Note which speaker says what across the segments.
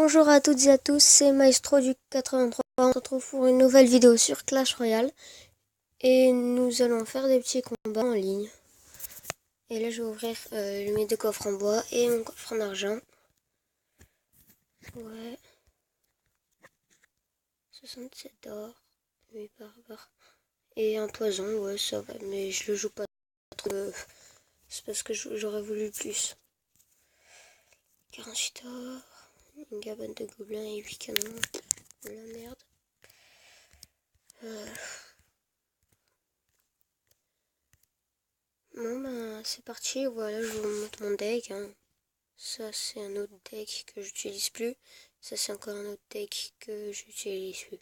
Speaker 1: Bonjour à toutes et à tous, c'est Maestro du 83. On se retrouve pour une nouvelle vidéo sur Clash Royale. Et nous allons faire des petits combats en ligne. Et là je vais ouvrir mes deux coffres en bois et mon coffre en argent. Ouais. 67 d'or. 8 barbares. Et un poison, ouais ça va, mais je le joue pas trop. C'est parce que j'aurais voulu plus. 48 d'or. Une cabane de gobelins et 8 canons. La merde. Bon ben c'est parti, voilà, je vous montre mon deck. Ça c'est un autre deck que j'utilise plus. Ça c'est encore un autre deck que j'utilise plus.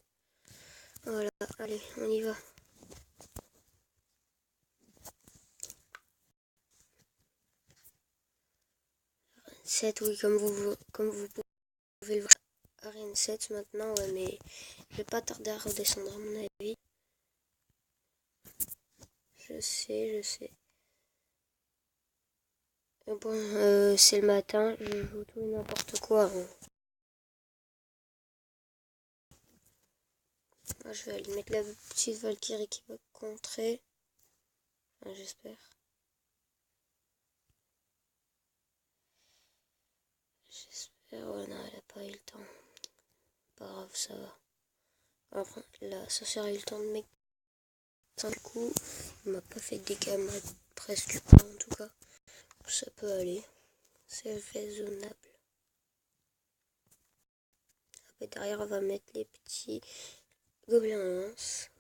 Speaker 1: Voilà, allez, on y va. Arène 7, oui, comme vous pouvez le voir. Arène 7 maintenant, ouais, mais je vais pas tarder à redescendre à mon avis. Je sais. Bon, c'est le matin, je joue tout et n'importe quoi. Moi, je vais aller mettre la petite Valkyrie qui va contrer. Enfin, j'espère. Ouais, non, elle a pas eu le temps. Pas grave, ça va. Enfin, la sorcière a eu le temps de mettre un coup. Il m'a pas fait de dégâts, presque pas en tout cas. Ça peut aller. C'est raisonnable. Après, derrière, on va mettre les petits gobelins lance.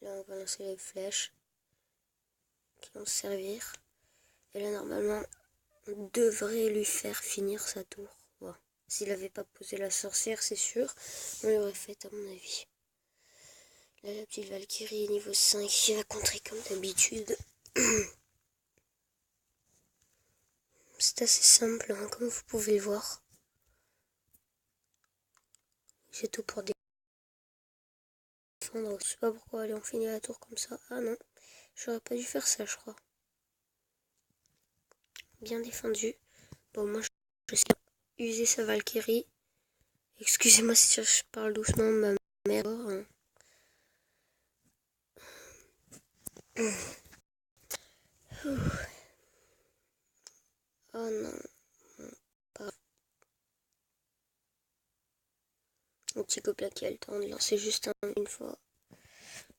Speaker 1: Là, on va lancer les flèches qui vont servir. Et là, normalement, on devrait lui faire finir sa tour. Voilà. S'il n'avait pas posé la sorcière, c'est sûr, on l'aurait fait à mon avis. Là, la petite Valkyrie niveau 5 qui va contrer comme d'habitude. C'est assez simple, hein, comme vous pouvez le voir. J'ai tout pour défendre. Je sais pas pourquoi aller on finit la tour comme ça. Ah non, j'aurais pas dû faire ça, je crois. Bien défendu. Bon, moi, je sais user sa Valkyrie. Excusez-moi si je parle doucement, ma mère. Hein. Oh non. Pas. Un petit gobelin qui a le temps de lancer juste une fois.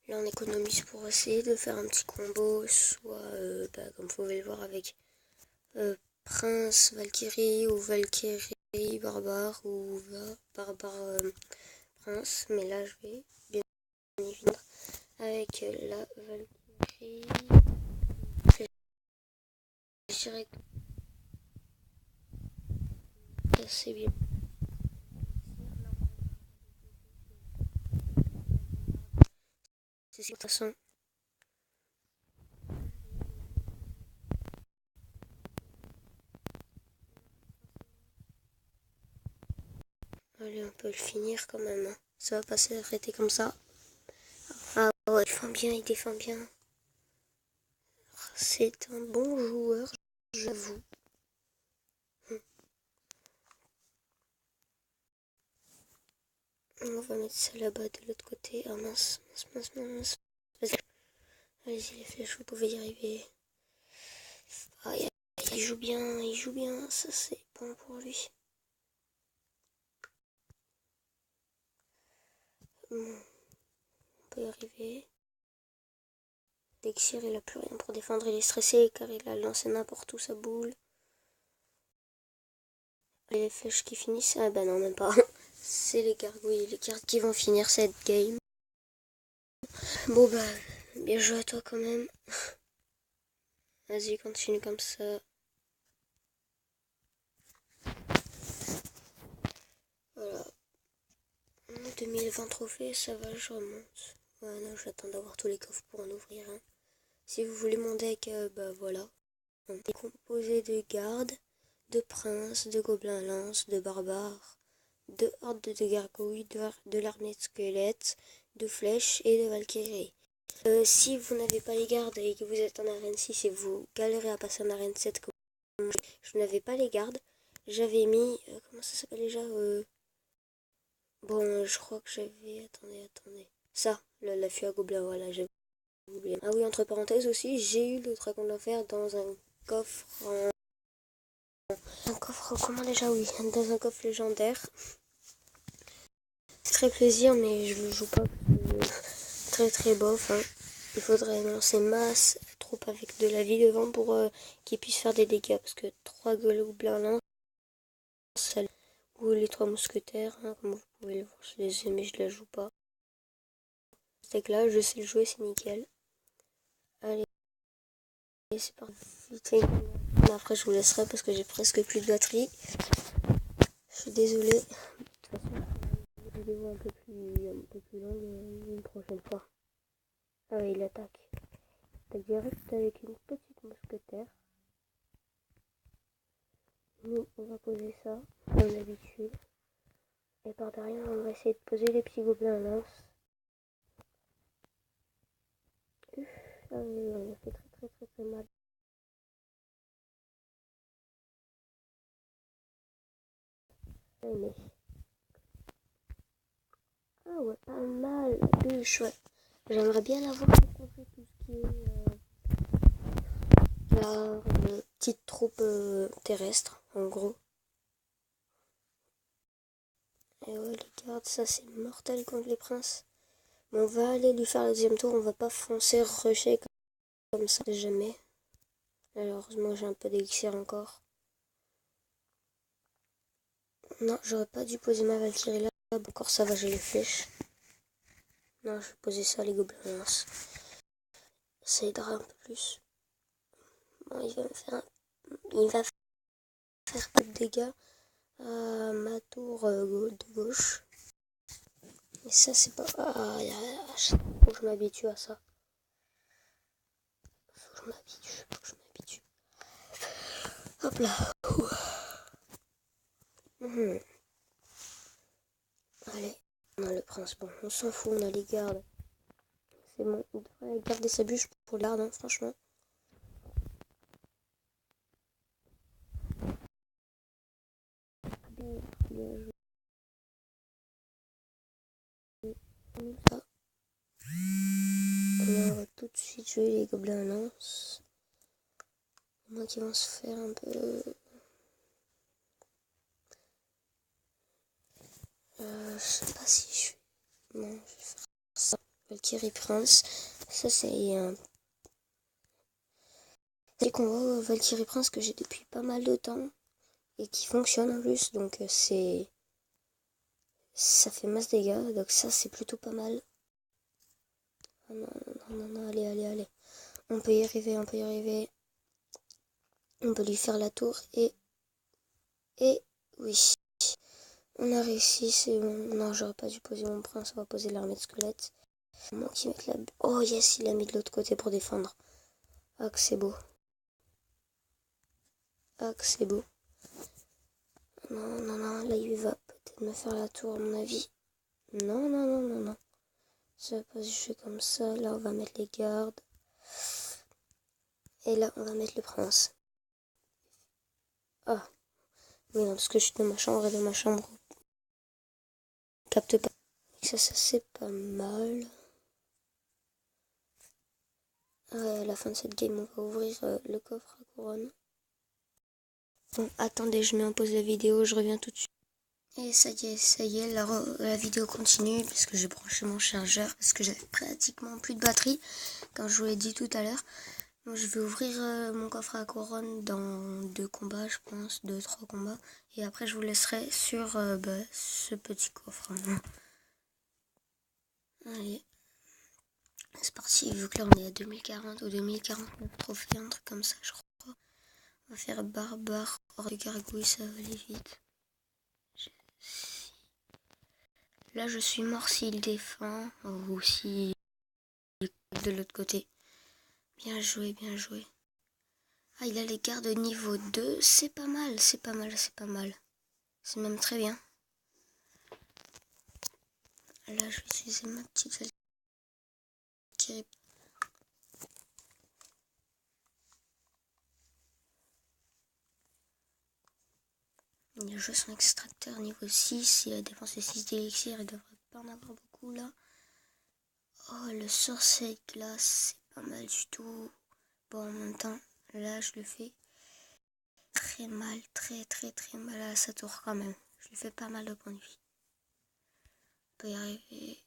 Speaker 1: Là, on économise pour essayer de faire un petit combo, soit, comme vous pouvez le voir, avec Prince, Valkyrie, ou Valkyrie, Barbare, ou Barbare, Prince. Mais là, je vais bien évidemment avec la Valkyrie. Je dirais que c'est bien. C'est de toute façon. Allez, on peut le finir quand même. Hein. Ça va pas s'arrêter comme ça. Ah ouais, il défend bien. C'est un bon joueur, j'avoue. On va mettre ça là-bas de l'autre côté. Ah mince. Allez-y les flèches, vous pouvez y arriver. Ah, il joue bien. Ça c'est bon pour lui. Bon, on peut y arriver. Dexir, il a plus rien pour défendre, il est stressé car il a lancé n'importe où sa boule. Les flèches qui finissent, ah bah non, même pas. C'est les gargouilles, les cartes qui vont finir cette game. Bon bah, bien joué à toi quand même. Vas-y, continue comme ça. Voilà. 2020 trophées, ça va, je remonte. Ouais, non, j'attends d'avoir tous les coffres pour en ouvrir un. Si vous voulez mon deck, bah voilà. On est composé de gardes, de princes, de gobelins lance, de barbares, de hordes de gargouilles, de l'armée de squelettes, de flèches et de valkyries. Si vous n'avez pas les gardes et que vous êtes en arène 6 et vous galérez à passer en arène 7, je n'avais pas les gardes. J'avais mis... comment ça s'appelle déjà Bon, je crois que j'avais... Attendez. Ça, la fût à gobelins, voilà, j'avais oublié. Ah oui, entre parenthèses aussi, j'ai eu le dragon de l'enfer dans un coffre Un coffre, comment déjà oui, dans un coffre légendaire. Très plaisir, mais je le joue pas. Très bof. Hein. Il faudrait lancer masse troupe avec de la vie devant pour qu'ils puissent faire des dégâts. Parce que 3 gobelins lance, ou les 3 mousquetaires, hein, comme vous pouvez le voir, je les ai, mais je la joue pas. C'est là, je sais le jouer, c'est nickel. Allez, c'est parti. Après, je vous laisserai parce que j'ai presque plus de batterie. Je suis désolée. De toute façon, une vidéo un peu plus longue une prochaine fois. Ah oui, il attaque. Il attaque direct avec une petite mousquetaire. Nous, on va poser ça, comme d'habitude. Et par derrière, on va essayer de poser les petits gobelins à lance. Ah oui, on a fait très mal. Mais... ah ouais, pas mal. Bûche, ouais. J'aimerais bien avoir rencontré tout ce qui est la petite troupe terrestre, en gros. Et ouais, les gardes, ça c'est mortel contre les princes. Mais on va aller lui faire le deuxième tour, on va pas foncer, rusher comme ça, jamais. Malheureusement, j'ai un peu d'élixir encore. Non, j'aurais pas dû poser ma Valkyrie là. Bon, encore ça va, j'ai les flèches. Non, je vais poser ça, les gobelins. Ça aidera un peu plus. Bon, il va faire pas de dégâts à ma tour de gauche. Et ça, c'est pas... ah, faut que je m'habitue à ça. Faut que je m'habitue. Hop là. Allez, on a le prince. Bon, on s'en fout, on a les gardes. C'est bon, il devrait garder sa bûche pour garde, hein, franchement. Bien joué. Ça. On va tout de suite jouer les gobelins à lance. Moi qui vont se faire un peu... je sais pas si je suis... non, je vais faire ça. Valkyrie Prince. Ça, c'est un... c'est qu'on voit Valkyrie Prince que j'ai depuis pas mal de temps. Et qui fonctionne en plus. Donc c'est... ça fait masse dégâts. Donc ça, c'est plutôt pas mal. Oh non, allez. On peut y arriver. On peut lui faire la tour et oui. On a réussi, c'est bon. Non, j'aurais pas dû poser mon prince, on va poser l'armée de squelettes. Moi qui mette la... oh yes, il a mis de l'autre côté pour défendre. Ah que c'est beau. Non, là il va peut-être me faire la tour à mon avis. Non. Ça va pas se jouer comme ça. Là on va mettre les gardes. Et là on va mettre le prince. Ah. Oui non, parce que je suis dans ma chambre et dans ma chambre. Capte pas. Ça c'est pas mal. À la fin de cette game, on va ouvrir le coffre à couronne. Bon, attendez, je mets en pause la vidéo, je reviens tout de suite. Et ça y est, la vidéo continue parce que j'ai branché mon chargeur parce que j'avais pratiquement plus de batterie, comme je vous l'ai dit tout à l'heure. Donc je vais ouvrir mon coffre à couronne dans 2 combats, je pense, 2-3 combats. Et après, je vous laisserai sur ce petit coffre. Allez. C'est parti, vu que là on est à 2040 ou 2049 trophées, un truc comme ça, je crois. On va faire barbare, hors de gargouille, ça va aller vite. Là je suis mort s'il défend, ou si de l'autre côté. Bien joué. Ah, il a les gardes niveau 2, c'est pas mal. C'est même très bien. Là je vais utiliser ma petite Valkyrie. Il a joué son extracteur niveau 6, il a dépensé 6 d'élixir, il devrait pas en avoir beaucoup là. Oh, le sorcier de glace, c'est pas mal du tout. Bon, en même temps, là je le fais très mal, très mal à sa tour quand même. Je lui fais pas mal de points de vie. On peut y arriver.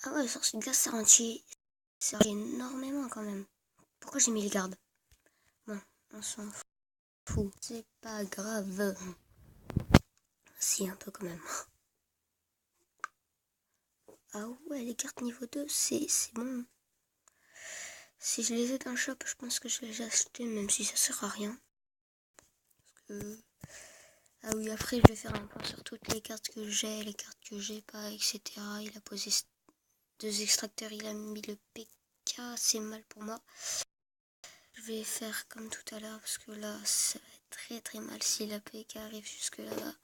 Speaker 1: Ah ouais, le sorcier de glace, ça ralentit énormément quand même. Pourquoi j'ai mis le garde? Bon, on s'en fout. C'est pas grave. Si, un peu quand même. Ah ouais, les cartes niveau 2, c'est bon. Si je les ai dans le shop, je pense que je les ai achetées, même si ça sert à rien. Parce que... Ah oui, après je vais faire un point sur toutes les cartes que j'ai, les cartes que j'ai pas, etc. Il a posé 2 extracteurs, il a mis le PK, c'est mal pour moi. Je vais faire comme tout à l'heure, parce que là, ça va être très mal si la PK arrive jusque là-bas.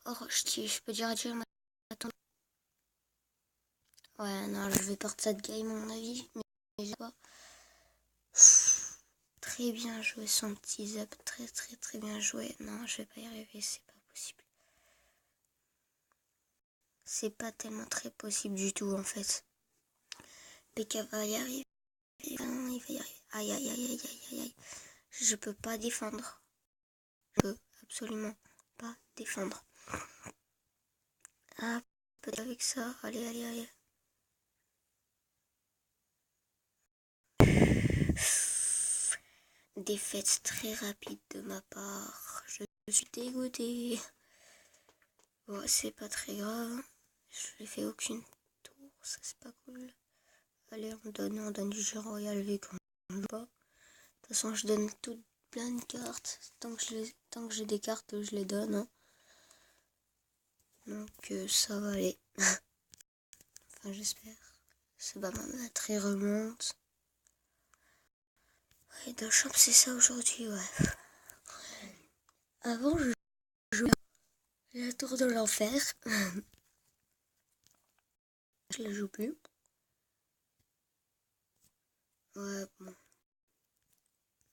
Speaker 1: Oh, je peux dire adieu à ma... Ouais, non, je vais perdre cette game, à mon avis, mais j'ai pas... Très bien joué son petit zap, très bien joué. Non, je vais pas y arriver, c'est pas possible. C'est pas tellement très possible du tout en fait. PK va y arriver. Il va y arriver. Aïe. Je peux pas défendre. Je peux absolument pas défendre. Ah, peut-être avec ça. Allez. Défaite très rapide de ma part. Je suis dégoûtée. Bon, c'est pas très grave. Je n'ai fait aucune tour. Ça, c'est pas cool. Allez, on donne du jeu royal vu qu'on ne joue pas. De toute façon, je donne plein de cartes. Tant que j'ai des cartes, je les donne. Hein. Donc, ça va aller. Enfin, j'espère. Ça va ma batterie remonte. Ouais, dans le champ, c'est ça aujourd'hui, ouais. Avant, je jouais la tour de l'enfer. Je la joue plus. Ouais, bon.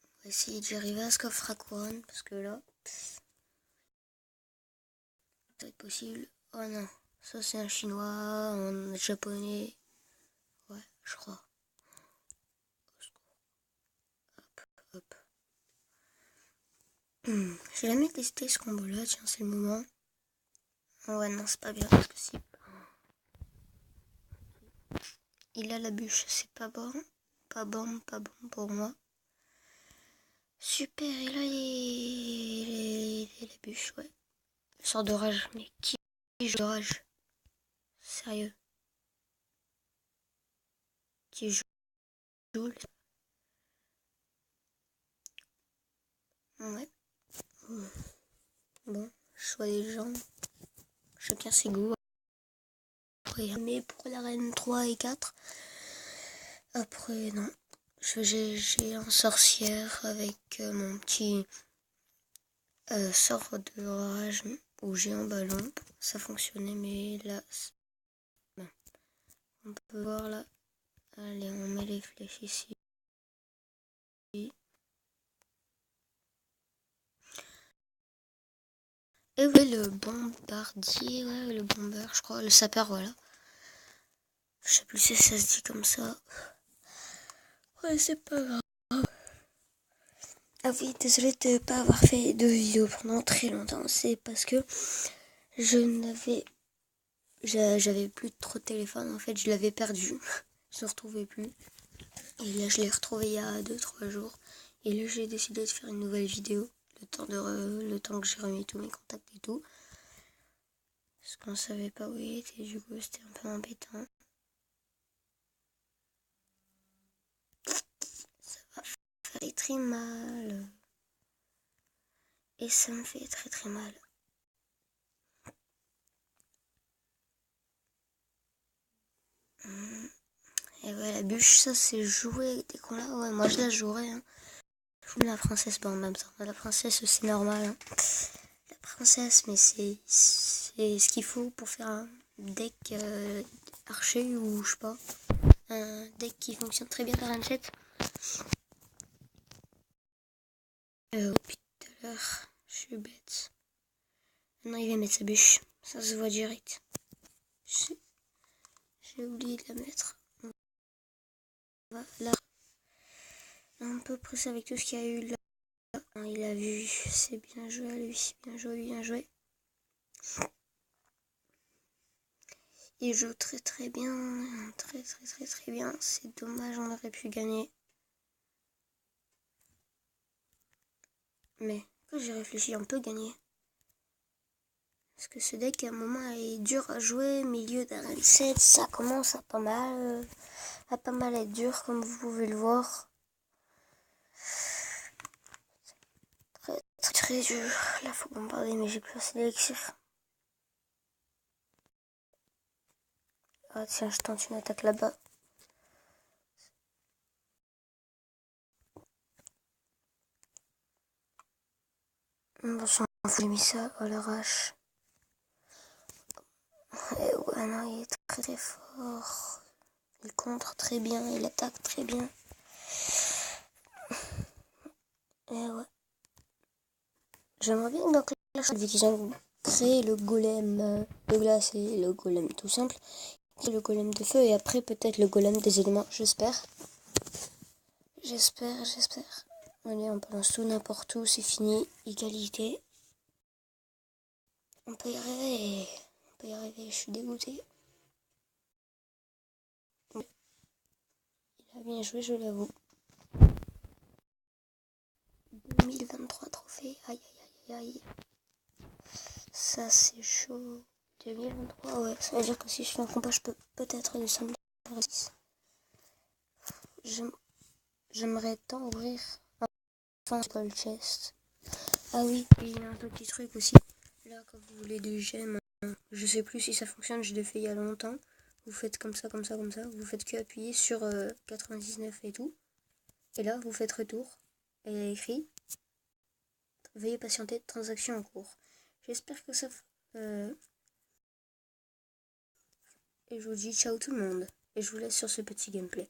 Speaker 1: On va essayer d'y arriver à ce coffre à couronne, parce que là, ça va être possible. Oh non, ça c'est un chinois, un japonais. Ouais, je crois. Hop. J'ai jamais testé ce combo là, tiens, c'est le moment. Oh ouais, non, c'est pas bien parce que si. Il a la bûche, c'est pas bon. Pas bon pour moi. Super, il a la bûche, ouais. Sort de rage, mais qui joue de rage? Sérieux? Qui joue? Ouais. Bon, choix des gens. Chacun ses goûts. Mais pour la reine 3 et 4. Après, non. J'ai un sorcière avec mon petit sort de rage où j'ai un ballon. Ça fonctionnait, mais là, non. On peut voir là. Allez, on met les flèches ici. Et ouais, le bombardier, ouais, le bomber, je crois, le sapeur, voilà. Je sais plus si ça se dit comme ça. Ouais, c'est pas grave. Ah oui, désolé de ne pas avoir fait de vidéo pendant très longtemps. C'est parce que j'avais plus trop de téléphone. En fait, je l'avais perdu. Je ne retrouvais plus. Et là, je l'ai retrouvé il y a 2-3 jours. Et là, j'ai décidé de faire une nouvelle vidéo. Le temps que j'ai remis tous mes contacts et tout. Parce qu'on savait pas où il était. Du coup, c'était un peu embêtant. Ça va faire très mal. Et ça me fait très mal. Et ouais, la bûche, ça c'est jouer avec des cons là. Ouais, moi je la jouerais. Hein. Je joue la princesse, bon, en même temps. La princesse, c'est normal. Hein. La princesse, mais c'est ce qu'il faut pour faire un deck archer ou je sais pas. Un deck qui fonctionne très bien par un jet. Depuis tout à l'heure, je suis bête. Maintenant il va mettre sa bûche. Ça se voit direct. J'ai oublié de la mettre. On va là. Un peu pressé avec tout ce qu'il y a eu là. Il a vu. C'est bien joué à lui. Bien joué, bien joué. Il joue très très bien. Très très très très bien. C'est dommage, on aurait pu gagner. Mais quand j'y réfléchis, on peut gagner. Parce que ce deck à un moment est dur à jouer. Milieu d'arène 7, ça commence à pas mal être dur comme vous pouvez le voir. Très très très dur. Là faut bombarder mais j'ai plus assez d'élixir. Ah tiens, je tente une attaque là-bas. On s'en fout, j'ai mis ça à l'arrache. Et ouais, non, il est très très fort. Il contre très bien, il attaque très bien. Et ouais. J'aimerais bien que dans Clash, vu qu'ils ont créé le golem de glace et le golem tout simple, le golem de feu et après peut-être le golem des éléments, j'espère. J'espère. Allez, on balance tout n'importe où, c'est fini. Égalité. On peut y arriver. Je suis dégoûté. Il a bien joué, je l'avoue. 2023 trophées. Aïe, aïe, aïe, aïe. Ça, c'est chaud. 2023, ouais. Ça veut dire que si je fais un combat, je peux peut-être descendre à 6. J'aimerais tant ouvrir un gold chest. Ah oui, il y a un petit truc aussi. Là, quand vous voulez des gemmes, je sais plus si ça fonctionne, je l'ai fait il y a longtemps. Vous faites comme ça. Vous faites que appuyer sur 99 et tout. Et là, vous faites retour. Et il y a écrit veuillez patienter, transaction en cours. J'espère que ça... Et je vous dis ciao tout le monde. Et je vous laisse sur ce petit gameplay.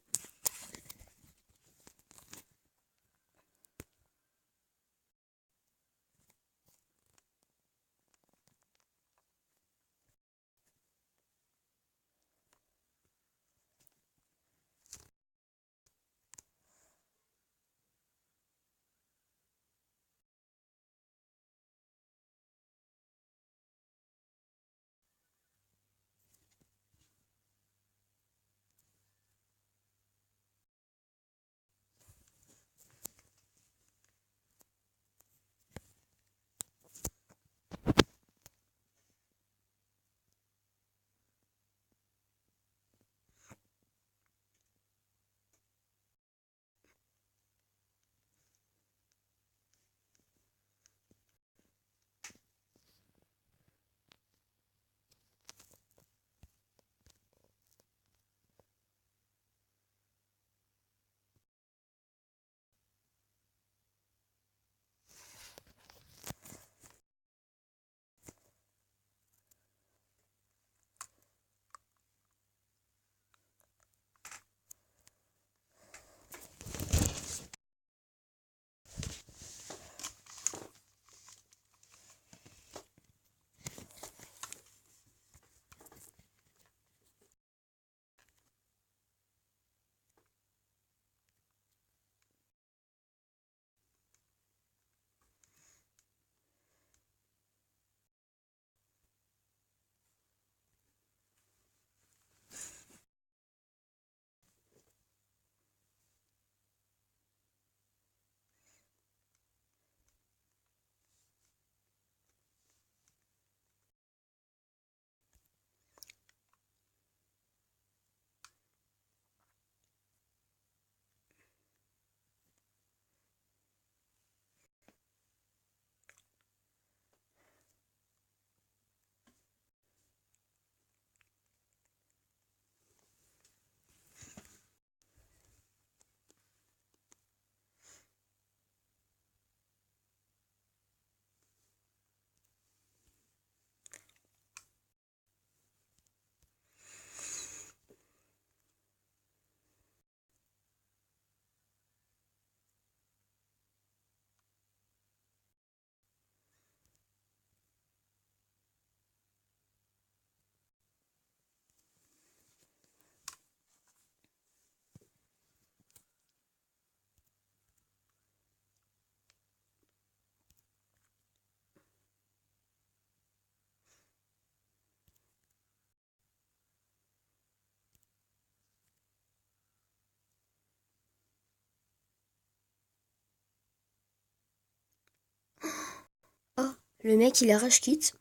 Speaker 1: Le mec, il a rage quit.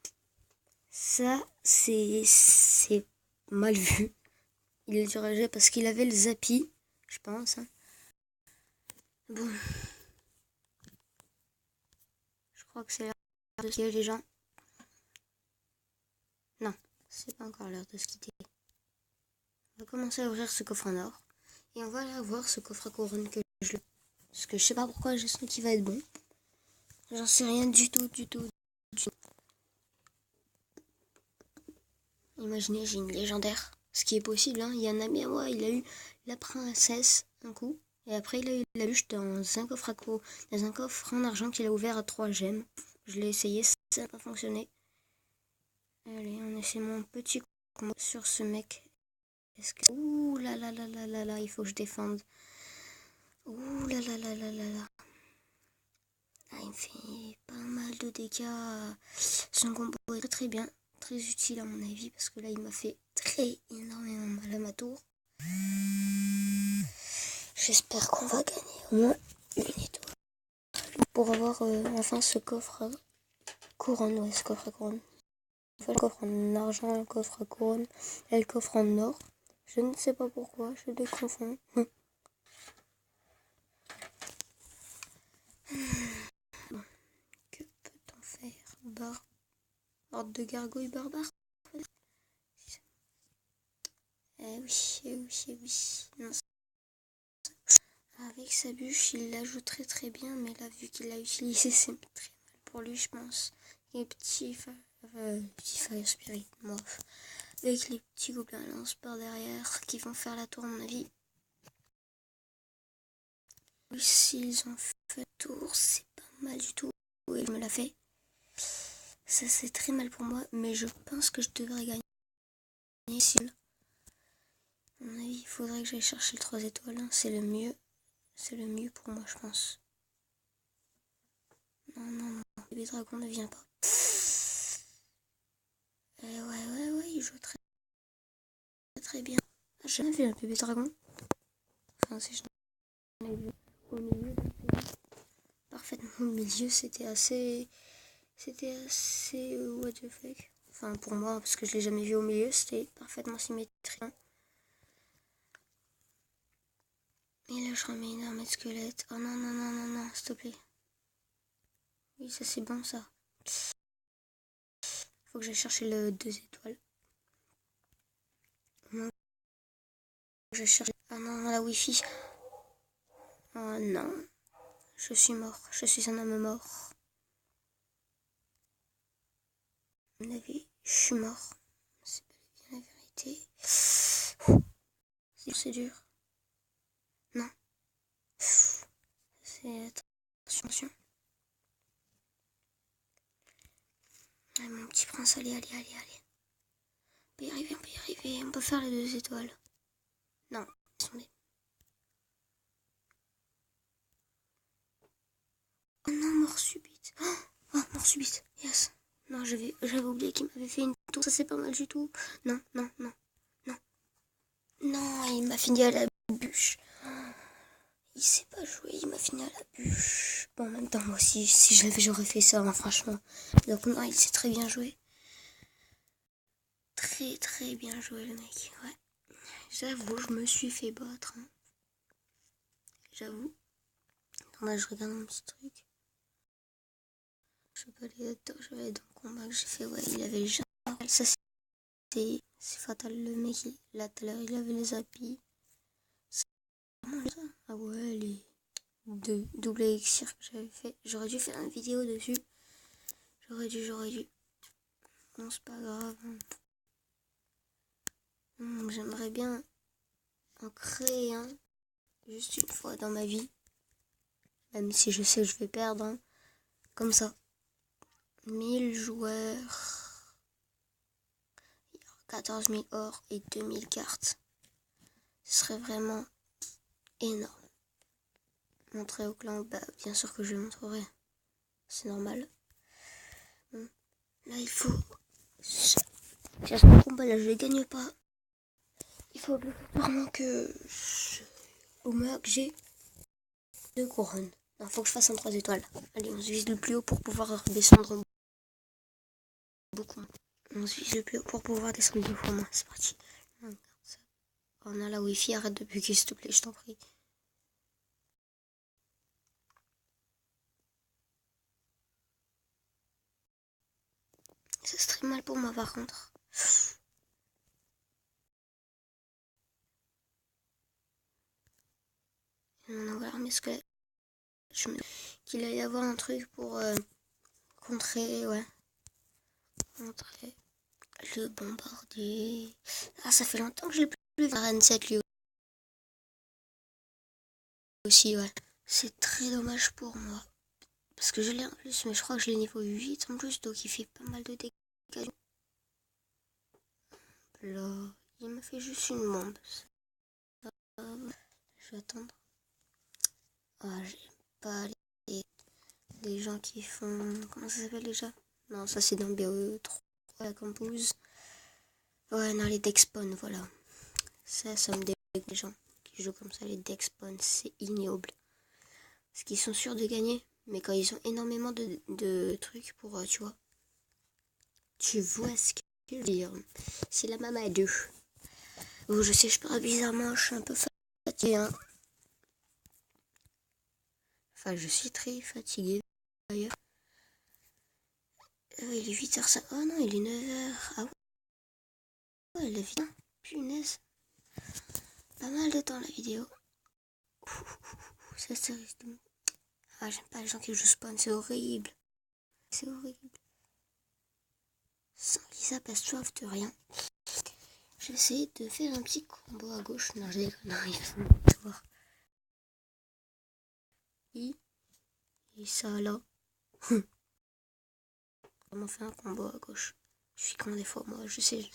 Speaker 1: Ça, c'est mal vu. Il est rage parce qu'il avait le Zappi, je pense. Hein. Bon. Je crois que c'est l'heure de se quitter les gens. Non, c'est pas encore l'heure de se quitter. On va commencer à ouvrir ce coffre en or. Et on va aller voir ce coffre à couronne que je... Parce que je sais pas pourquoi, je sens qu'il va être bon. J'en sais rien du tout. Imaginez, j'ai une légendaire. Ce qui est possible, hein. Il y a un ami à moi, il a eu la princesse un coup. Et après, il a eu la luche dans un coffre dans un coffre en argent qu'il a ouvert à 3 gemmes. Je l'ai essayé, ça n'a pas fonctionné. Allez, on essaie mon petit combo sur ce mec. Ouh là là là là là là, il faut que je défende. Ouh là là là là là là. Ah, il me fait pas mal de dégâts. Son combo est très bien, très utile à mon avis, parce que là, il m'a fait énormément mal à ma tour. J'espère qu'on va gagner au moins une étoile. Pour avoir enfin ce coffre à couronne, ouais, ce coffre à couronne. Enfin, le coffre en argent, le coffre à couronne et le coffre en or. Je ne sais pas pourquoi, je les confonds. Bon, que peut-on faire? Horde de gargouilles barbares. Oui. Non. Avec sa bûche, il la joue très bien, mais là, vu qu'il l'a utilisé, c'est très mal pour lui, je pense. Les petits Fire Spirit, morph. Avec les petits gobelins lance par derrière qui vont faire la tour, à mon avis. Oui, s'ils ont fait tour, c'est pas mal du tout. Oui, je me la fais. Ça, c'est très mal pour moi, mais je pense que je devrais gagner. À mon avis, il faudrait que j'aille chercher le 3 étoiles. Hein. C'est le mieux. C'est le mieux pour moi, je pense. Non. Le bébé dragon ne vient pas. Ouais, il joue très bien. Ah, j'ai jamais vu un bébé dragon. Enfin, si j'en ai vu au milieu. Parfaitement au milieu, c'était assez what the fuck. Enfin, pour moi, parce que je l'ai jamais vu au milieu, c'était parfaitement symétrique. Et là, je remets une armée de squelettes. Oh non, s'il te plaît. Oui, ça c'est bon, ça. Faut que j'aille chercher le 2 étoiles. Non. Je cherche. Ah non, la wifi. Oh non. Je suis mort. Je suis un homme mort. À mon avis, je suis mort. C'est pas bien la vérité. C'est dur. Non. C'est attention. Allez, mon petit prince, allez. On peut y arriver. On peut faire les 2 étoiles. Non, attendez. Oh non, mort subite. Oh, mort subite. Yes. Non, j'avais oublié qu'il m'avait fait une tour. Ça, c'est pas mal du tout. Non. Non, il m'a fini à la bûche. Il sait pas jouer, il m'a fini à la bûche. Bon, en même temps, moi aussi, si j'aurais fait ça, hein, franchement. Donc non, il sait très bien jouer. Très bien joué, le mec, ouais. J'avoue, je me suis fait battre. Hein. J'avoue. Attends, je regarde mon petit truc. Je peux aller là-dedans, je vais aller dans le combat que j'ai fait. Ouais, il avait le genre. Ça, c'est fatal, le mec. Là, tout à l'heure, il avait les applis. Ah ouais, les double élixir que j'avais fait. J'aurais dû faire une vidéo dessus. J'aurais dû. Non, c'est pas grave. J'aimerais bien en créer un. Juste une fois dans ma vie. Même si je sais que je vais perdre. Hein. Comme ça. 1000 joueurs. 14 000 or et 2000 cartes. Ce serait vraiment énorme. Montrer au clan, bah bien sûr que je le montrerai. C'est normal. Bon. Là il faut. J'espère qu'on là je ne gagne pas. Il faut obligatoirement que au moins que j'ai 2 couronnes. Il faut que je fasse un 3 étoiles. Allez, on se vise le plus haut pour pouvoir descendre en bas. beaucoup. On se vise plus pour pouvoir descendre 2 fois moins. C'est parti. On a la wifi, arrête de bugger s'il te plaît, je t'en prie. Ça se très mal pour moi par contre. Non, voilà, mais ce que qu'il allait y avoir un truc pour contrer, ouais. Contrer le bombardier. Ah, ça fait longtemps que je l'ai plus vu. Rn 7 lui aussi, ouais. C'est très dommage pour moi. Parce que je l'ai en plus, mais je crois que je l'ai niveau 8 en plus, donc il fait pas mal de dégâts. Là, il m'a fait juste une bombe. Je vais attendre. Ah, j'aime pas les gens qui font... Comment ça s'appelle déjà? Non, ça c'est dans BO3, la compose. Ouais, non, les Dexpon, voilà. Ça me dégoûte les gens qui jouent comme ça, les Dexpon, c'est ignoble. Parce qu'ils sont sûrs de gagner, mais quand ils ont énormément de trucs pour, tu vois. Tu vois ce que je veux dire. C'est la maman à deux. Oh, je sais, je parle bizarrement, je suis un peu fatiguée, hein. Enfin, je suis très fatiguée, d'ailleurs. Il est 8h05. Oh non, il est 9h. Ah ouais, la vidéo. Punaise. Pas mal de temps, la vidéo. Ça, c'est... Ah, j'aime pas les gens qui jouent spawn, c'est horrible. C'est horrible. Sans Lisa passe soif de rien. J'essaie de faire un petit combo à gauche. Non, je déconne, non, il faut voir. Et ça là. Comment faire un combo à gauche? Je suis con des fois, moi, je sais.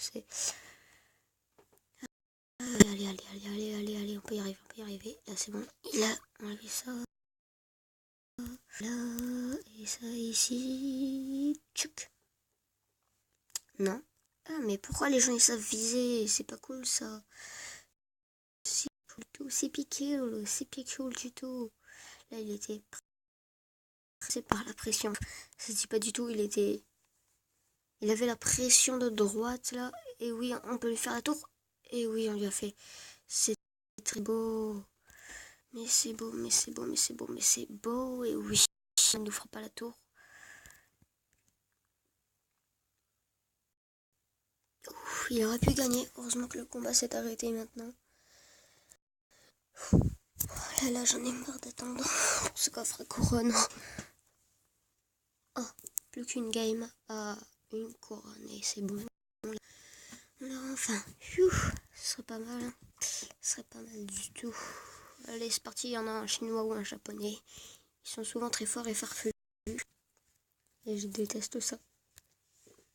Speaker 1: Allez, on peut y arriver. Là, c'est bon. Il a enlevé ça. Là, et ça ici. Tchouk. Non. Ah, mais pourquoi les gens ils savent viser? C'est pas cool ça. C'est piqué du tout. Là, il était pressé par la pression. Ça se dit pas du tout, il avait la pression de droite là. Et oui, on peut lui faire la tour. Et oui, on lui a fait. C'est très beau. Mais c'est beau. Et oui, on ne nous fera pas la tour. Ouf, il aurait pu gagner. Heureusement que le combat s'est arrêté maintenant. Oh là, j'en ai marre d'attendre pour ce coffre à couronne. Oh, plus qu'une game à une couronne et c'est bon. Alors enfin, ce serait pas mal. Hein. Ce serait pas mal du tout. Allez, c'est parti, il y en a un chinois ou un japonais. Ils sont souvent très forts et farfelus. Et je déteste ça.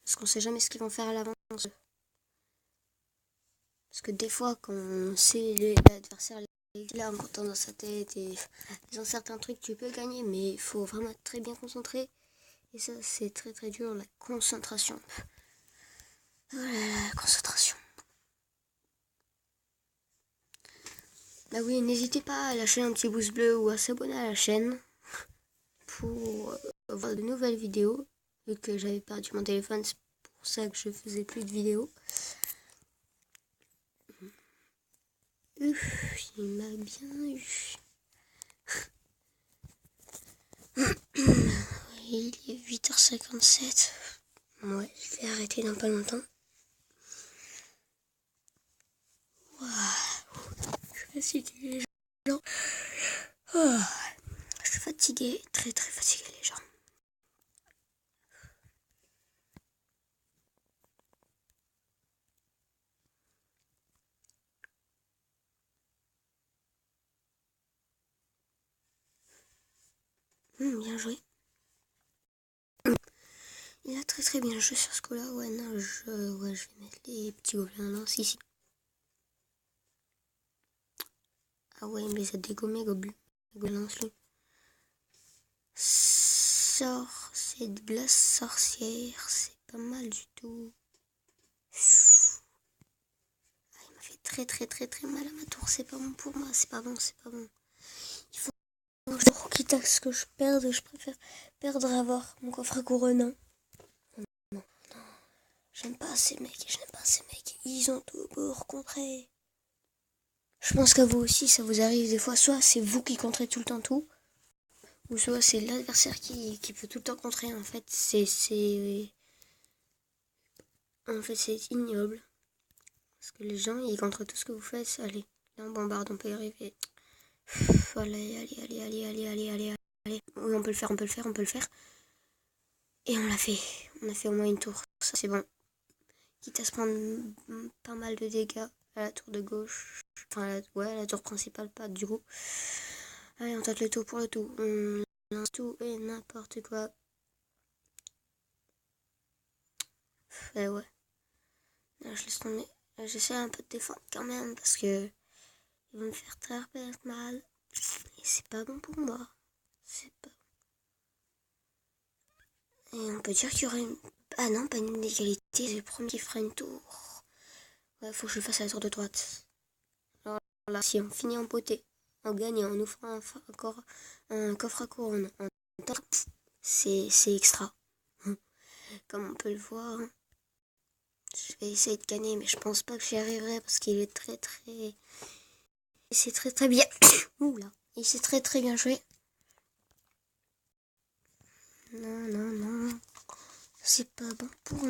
Speaker 1: Parce qu'on sait jamais ce qu'ils vont faire à l'avance. Parce que des fois, quand on sait l'adversaire, il a un comptant dans sa tête et ils ont certains trucs, tu peux gagner, mais il faut vraiment être très bien concentré. Et ça, c'est très très dur, la concentration. Oh là là, la concentration. Bah oui, n'hésitez pas à lâcher un petit pouce bleu ou à s'abonner à la chaîne pour voir de nouvelles vidéos. Vu que j'avais perdu mon téléphone, c'est pour ça que je faisais plus de vidéos. Il m'a bien eu. Il est 8h57. Ouais, je vais arrêter dans pas longtemps. Waouh, je suis fatiguée les gens. Oh, je suis fatiguée, très très fatiguée les gens. Bien joué. Il a très très bien joué sur ce coup-là. Ouais, non, je vais mettre les petits gobelins là. Si. Ah ouais, il me les a dégommés, gobelins, lui. Sort, c'est de glace sorcière. C'est pas mal du tout. Ah, il m'a fait très très très très mal à ma tour. C'est pas bon pour moi. C'est pas bon. Il faut quitte à ce que je perde, je préfère perdre à avoir mon coffre à couronne. Non. J'aime pas ces mecs. Ils ont tout pour contrer. Je pense qu'à vous aussi, ça vous arrive des fois. Soit c'est vous qui contrez tout le temps tout, ou soit c'est l'adversaire qui peut tout le temps contrer. En fait, c'est ignoble. Parce que les gens, ils contrent tout ce que vous faites. Allez, là on bombarde, on peut y arriver. Allez. Oui, on peut le faire. Et on l'a fait. On a fait au moins une tour. Ça, c'est bon. Quitte à se prendre pas mal de dégâts à la tour de gauche. Enfin, à la tour principale, pas du coup. Allez, on tente le tout pour le tout. On lance tout et n'importe quoi. Ouais. Là, je laisse tomber. J'essaie un peu de défendre quand même parce que ils vont me faire très mal. Et c'est pas bon pour moi. C'est pas. Et on peut dire qu'il y aurait une. Ah non, pas une inégalité. C'est le premier qui fera une tour. Ouais, faut que je le fasse à la tour de droite. Alors là, si on finit en beauté, en gagnant, en nous fera encore un coffre à couronne, c'est extra. Comme on peut le voir, je vais essayer de gagner, mais je pense pas que j'y arriverai parce qu'il est très. C'est très bien. Oula, il s'est très bien joué. Non. C'est pas bon pour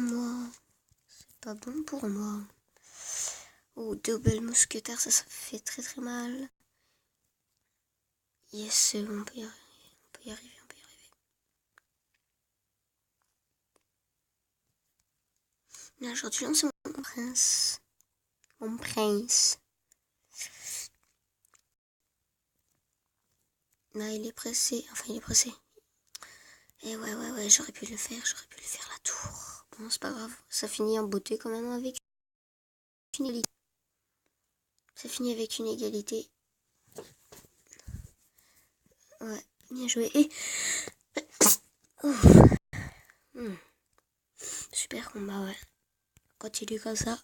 Speaker 1: moi. Oh, double mousquetaire, ça fait très mal. Yes, on peut y arriver. Là, aujourd'hui, on se mon prince. Mon prince. Là, il est pressé. Et ouais, j'aurais pu le faire la tour. Bon, c'est pas grave. Ça finit en beauté quand même avec une égalité. Ça finit avec une égalité. Ouais, bien joué. Et... Super combat, ouais. Continue comme ça.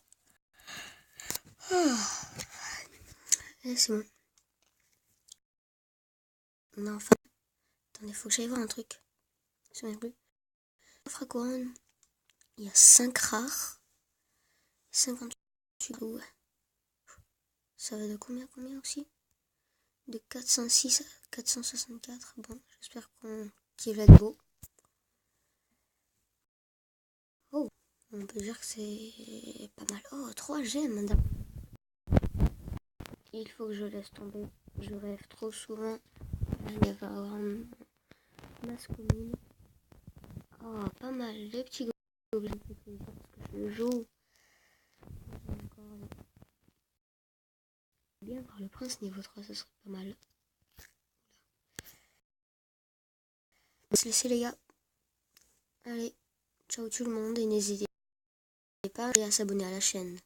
Speaker 1: Et c'est bon. Non, enfin. Attendez, faut que j'aille voir un truc. Je ne sais plus. Coffre à couronne. Il y a 5 rares. 58 loups. Ça va de combien aussi? De 406 à 464. Bon, j'espère qu'il va être beau. Oh, on peut dire que c'est pas mal. Oh, 3 gemmes, madame. Il faut que je laisse tomber. Je rêve trop souvent. Je vais avoir une masse commune. Oh, pas mal. Les petits gobelins. Parce que je joue. Bien voir le prince niveau 3, ça serait pas mal. On va se laisser, les gars. Allez, ciao tout le monde et n'hésitez pas à s'abonner à la chaîne.